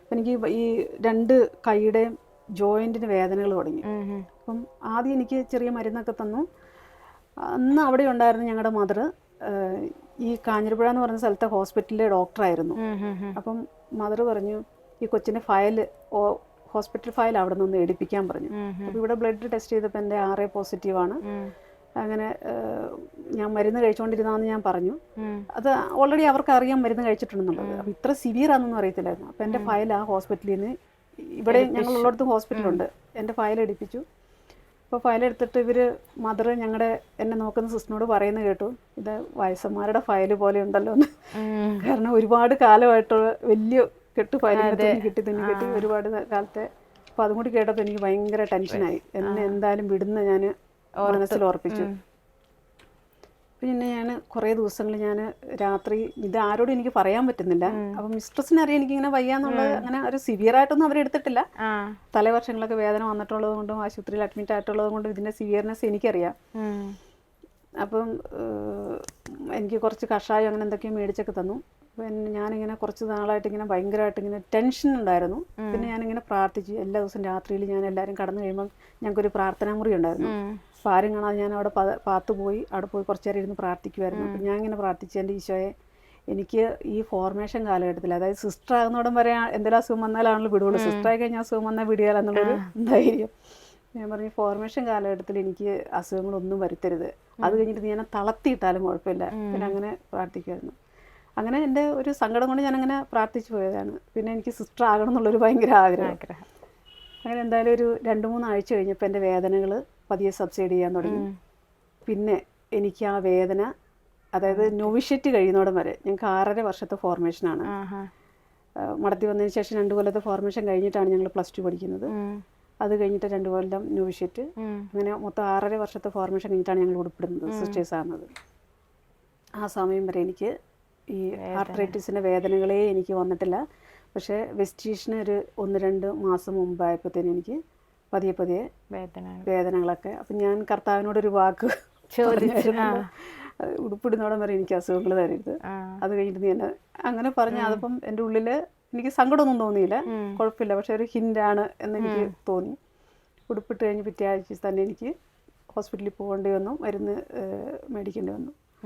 അപ്പം എനിക്ക് ഈ 2 കൈയുടെയും ജോയിൻറ്റിന് വേദനകൾ തുടങ്ങി. അപ്പം ആദ്യം എനിക്ക് ചെറിയ മരുന്നൊക്കെ തന്നു. അന്ന് അവിടെ ഉണ്ടായിരുന്ന ഞങ്ങളുടെ മദർ ഈ കാഞ്ഞിരപ്പുഴ എന്ന് പറയുന്ന സ്ഥലത്തെ ഹോസ്പിറ്റലിലെ ഡോക്ടറായിരുന്നു. അപ്പം മദർ പറഞ്ഞു ഈ കൊച്ചിൻ്റെ ഫയൽ ഹോസ്പിറ്റൽ ഫയൽ അവിടെ നിന്ന് എടുപ്പിക്കാൻ പറഞ്ഞു. അപ്പോൾ ഇവിടെ ബ്ലഡ് ടെസ്റ്റ് ചെയ്തപ്പോൾ എൻ്റെ RA പോസിറ്റീവാണ്. അങ്ങനെ ഞാൻ മരുന്ന് കഴിച്ചുകൊണ്ടിരുന്നതെന്ന് ഞാൻ പറഞ്ഞു. അത് ഓൾറെഡി അവർക്ക് അറിയാം മരുന്ന് കഴിച്ചിട്ടുണ്ടെന്നുള്ളത്. അപ്പോൾ ഇത്ര സിവിയർ ആണെന്നൊന്നും അറിയത്തില്ലായിരുന്നു. അപ്പോൾ എൻ്റെ ഫയൽ ആ ഹോസ്പിറ്റലിൽ നിന്ന്, ഇവിടെ ഞങ്ങളുള്ളിടത്തും ഹോസ്പിറ്റലുണ്ട്, എൻ്റെ ഫയൽ എടുപ്പിച്ചു. അപ്പോൾ ഫയൽ എടുത്തിട്ട് ഇവർ മദർ എന്നെ നോക്കുന്ന സിസ്റ്ററിനോട് പറയുന്നത് കേട്ടു, ഇത് വയസ്സന്മാരുടെ ഫയൽ പോലെ ഉണ്ടല്ലോ എന്ന്. കാരണം ഒരുപാട് കാലമായിട്ടുള്ള വലിയ കെട്ട് ഫയലിൽ തുന്നി കെട്ടി ഒരുപാട് കാലത്തെ. അപ്പോൾ അതും കൂടി കേട്ടപ്പോൾ എനിക്ക് ഭയങ്കര ടെൻഷനായി. എന്നെ എന്തായാലും വിടുന്ന ഞാൻ മനസ്സിൽ ഉറപ്പിച്ചു. പിന്നെ ഞാൻ കുറേ ദിവസങ്ങൾ ഞാൻ രാത്രി ഇത് ആരോടും എനിക്ക് പറയാൻ പറ്റുന്നില്ല. അപ്പം മിസ്ട്രസിനെ അറിയാം എനിക്കിങ്ങനെ വയ്യാന്നുള്ളത്. അങ്ങനെ ഒരു സിവിയറായിട്ടൊന്നും അവരെടുത്തിട്ടില്ല. തലവർഷങ്ങളൊക്കെ വേദന വന്നിട്ടുള്ളത് കൊണ്ടും ആശുപത്രിയിൽ അഡ്മിറ്റ് ആയിട്ടുള്ളത് കൊണ്ടും ഇതിൻ്റെ സിവിയർനെസ് എനിക്കറിയാം. അപ്പം എനിക്ക് കുറച്ച് കഷായം അങ്ങനെ എന്തൊക്കെയോ മേടിച്ചൊക്കെ തന്നു. പിന്നെ ഞാനിങ്ങനെ കുറച്ച് നാളായിട്ട് ഇങ്ങനെ ഭയങ്കരമായിട്ട് ഇങ്ങനെ ടെൻഷൻ ഉണ്ടായിരുന്നു. പിന്നെ ഞാനിങ്ങനെ പ്രാർത്ഥിച്ചു. എല്ലാ ദിവസവും രാത്രിയിൽ ഞാൻ എല്ലാവരും കടന്നു കഴിയുമ്പം ഞങ്ങൾക്കൊരു പ്രാർത്ഥനാ മുറി ഉണ്ടായിരുന്നു. അപ്പോൾ ആരും കാണാതെ ഞാൻ അവിടെ പോയി അവിടെ പോയി കുറച്ച് നേരം ഇരുന്ന് പ്രാർത്ഥിക്കുമായിരുന്നു. അപ്പം ഞാൻ ഇങ്ങനെ പ്രാർത്ഥിച്ചു, എൻ്റെ ഈശോയെ എനിക്ക് ഈ ഫോർമേഷൻ കാലഘട്ടത്തിൽ, അതായത് സിസ്റ്റർ ആകുന്നോടം വരെ എന്തെങ്കിലും അസുഖം വന്നാലാണല്ലോ വിടുകയുള്ളൂ. സിസ്റ്ററായി കഴിഞ്ഞാൽ അസുഖം വന്നാൽ വിടുകയെന്നുള്ളൊരു ധൈര്യം. ഞാൻ പറഞ്ഞു ഫോർമേഷൻ കാലഘട്ടത്തിൽ എനിക്ക് അസുഖങ്ങളൊന്നും വരുത്തരുത്. അത് കഴിഞ്ഞിട്ട് ഞാൻ തളർത്തിയിട്ടാലും കുഴപ്പമില്ല. പിന്നെ അങ്ങനെ പ്രാർത്ഥിക്കുമായിരുന്നു. അങ്ങനെ എൻ്റെ ഒരു സങ്കടം കൊണ്ട് ഞാനങ്ങനെ പ്രാർത്ഥിച്ചു പോയതാണ്. പിന്നെ എനിക്ക് സിസ്റ്റർ ആകണം എന്നുള്ളൊരു ഭയങ്കര ആഗ്രഹം. അങ്ങനെ എന്തായാലും ഒരു 2-3 ആഴ്ച കഴിഞ്ഞപ്പോൾ എൻ്റെ വേദനകൾ പതിയെ സബ്സൈഡ് ചെയ്യാൻ തുടങ്ങി. പിന്നെ എനിക്ക് ആ വേദന, അതായത് നോവിഷ്യറ്റ് കഴിയുന്നോടം വരെ, ഞങ്ങൾക്ക് 6.5 വർഷത്തെ ഫോർമേഷനാണ്. മടത്തി വന്നതിന് ശേഷം 2 കൊല്ലത്തെ ഫോർമേഷൻ കഴിഞ്ഞിട്ടാണ് ഞങ്ങൾ +2 പഠിക്കുന്നത്. അത് കഴിഞ്ഞിട്ട് 2 കൊല്ലം നോവിഷ്യറ്റ്, അങ്ങനെ മൊത്തം 6.5 വർഷത്തെ ഫോർമേഷൻ കഴിഞ്ഞിട്ടാണ് ഞങ്ങൾ ഉൾപ്പെടുന്നത്, സിസ്റ്റേഴ്സ് ആകുന്നത്. ആ സമയം വരെ എനിക്ക് ഈ ആർത്രൈറ്റിസിൻ്റെ വേദനകളേ എനിക്ക് വന്നിട്ടില്ല. പക്ഷേ വെസ്റ്റീഷന് ഒരു 1-2 മാസം മുമ്പായപ്പോഴത്തേനും എനിക്ക് പതിയെ വേദനകളൊക്കെ. അപ്പം ഞാൻ കർത്താവിനോടൊരു വാക്ക് ചോദിച്ചിരുന്നു, ഉടുപ്പിടുന്നോടം വരെ എനിക്ക് അസുഖങ്ങൾ തരരുത്. അത് കഴിഞ്ഞിട്ട് നീ എന്നെ അങ്ങനെ പറഞ്ഞു. അതിപ്പം എൻ്റെ ഉള്ളിൽ എനിക്ക് സങ്കടമൊന്നും തോന്നിയില്ല, കുഴപ്പമില്ല. പക്ഷെ ഒരു ഹിൻ്റാണ് എന്നെനിക്ക് തോന്നി. ഉടുപ്പിട്ട് കഴിഞ്ഞ് പിറ്റേ ആഴ്ച തന്നെ എനിക്ക് ഹോസ്പിറ്റലിൽ പോകേണ്ടി വന്നു, മരുന്ന് മേടിക്കേണ്ടി വന്നു.